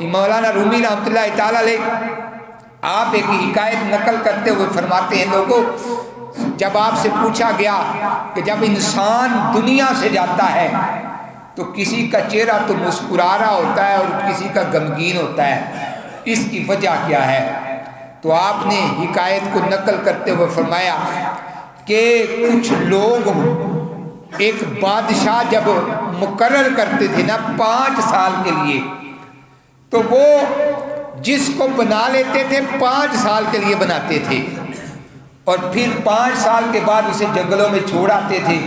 مولانا رومی رحمۃ اللہ تعالی علیہ آپ ایک حکایت نقل کرتے ہوئے فرماتے ہیں، لوگوں جب آپ سے پوچھا گیا کہ جب انسان دنیا سے جاتا ہے تو کسی کا چہرہ تو مسکرا رہا ہوتا ہے اور کسی کا غمگین ہوتا ہے، اس کی وجہ کیا ہے؟ تو آپ نے حکایت کو نقل کرتے ہوئے فرمایا کہ کچھ لوگ ایک بادشاہ جب مقرر کرتے تھے نا 5 سال کے لیے، تو وہ جس کو بنا لیتے تھے 5 سال کے لیے بناتے تھے، اور پھر 5 سال کے بعد اسے جنگلوں میں چھوڑ آتے تھے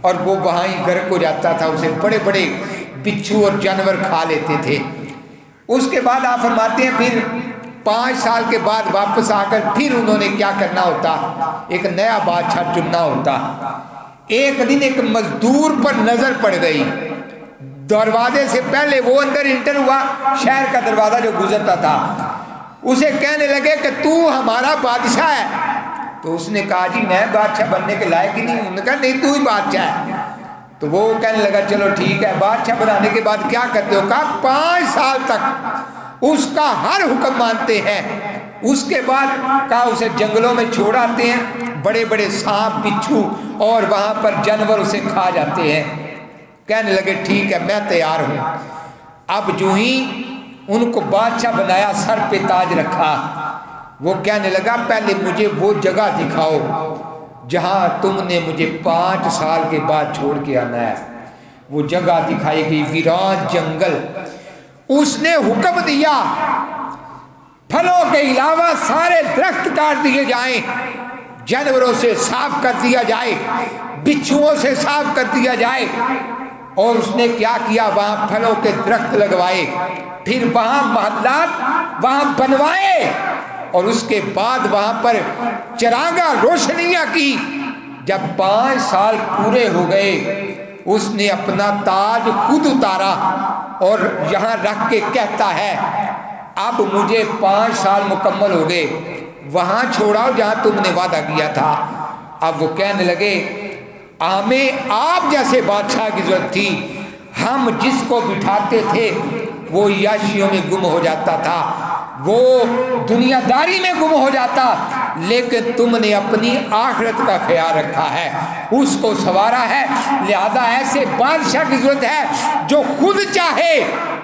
اور وہ وہاں ہی غرق ہو جاتا تھا، اسے بڑے بڑے بچھو اور جانور کھا لیتے تھے۔ اس کے بعد آپ فرماتے ہیں پھر 5 سال کے بعد واپس آ کر پھر انہوں نے کیا کرنا ہوتا، ایک نیا بادشاہ چننا ہوتا۔ ایک دن ایک مزدور پر نظر پڑ گئی، دروازے سے پہلے وہ اندر انٹر ہوا، شہر کا دروازہ جو گزرتا تھا، اسے کہنے لگے کہ تو ہمارا بادشاہ ہے۔ تو اس نے کہا جی میں بادشاہ بننے کے لائق ہی نہیں ہوں۔ انہوں نے کہا نہیں تو ہی بادشاہ ہے۔ تو وہ کہنے لگا چلو ٹھیک ہے، بادشاہ بنانے کے بعد کیا کرتے ہو؟ کہا 5 سال تک اس کا ہر حکم مانتے ہیں، اس کے بعد کہا اسے جنگلوں میں چھوڑ آتے ہیں، بڑے بڑے سانپ بچھو اور وہاں پر جانور اسے کھا جاتے ہیں۔ کہنے لگے ٹھیک ہے میں تیار ہوں۔ اب جو ہی ان کو بادشاہ بنایا، سر پہ تاج رکھا، وہ کہنے لگا پہلے مجھے وہ جگہ دکھاؤ جہاں تم نے مجھے 5 سال کے بعد چھوڑ کے آنا ہے۔ وہ جگہ دکھائی گئی، ویران جنگل۔ اس نے حکم دیا پھلوں کے علاوہ سارے درخت کاٹ دیے جائیں، جانوروں سے صاف کر دیا جائے، بچھوؤں سے صاف کر دیا جائے۔ اور اس نے کیا کیا، وہاں پھلوں کے درخت لگوائے، پھر وہاں محلات وہاں بنوائے، اور اس کے بعد وہاں پر چراغاں روشنیاں کی۔ جب 5 سال پورے ہو گئے، اس نے اپنا تاج خود اتارا اور یہاں رکھ کے کہتا ہے اب مجھے 5 سال مکمل ہو گئے، وہاں چھوڑاؤ جہاں تم نے وعدہ کیا تھا۔ اب وہ کہنے لگے ہمیں آپ جیسے بادشاہ کی ضرورت تھی، ہم جس کو بٹھاتے تھے وہ عیاشیوں میں گم ہو جاتا تھا، وہ دنیا داری میں گم ہو جاتا، لیکن تم نے اپنی آخرت کا خیال رکھا ہے، اس کو سنوارا ہے۔ لہذا ایسے بادشاہ کی ضرورت ہے جو خود چاہے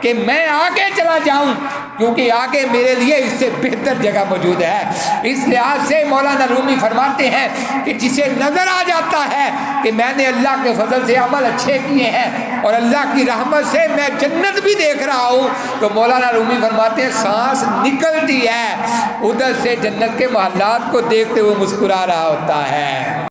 کہ میں آگے چلا جاؤں، کیونکہ آگے میرے لیے اس سے بہتر جگہ موجود ہے۔ اس لحاظ سے مولانا رومی فرماتے ہیں کہ جسے نظر آ جاتا ہے کہ میں نے اللہ کے فضل سے عمل اچھے کیے ہیں اور اللہ کی رحمت سے میں جنت بھی دیکھ رہا ہوں، تو مولانا رومی فرماتے ہیں سانس نکلتی ہے، ادھر سے جنت کے محلات کو دیکھتے ہوئے مسکرا رہا ہوتا ہے۔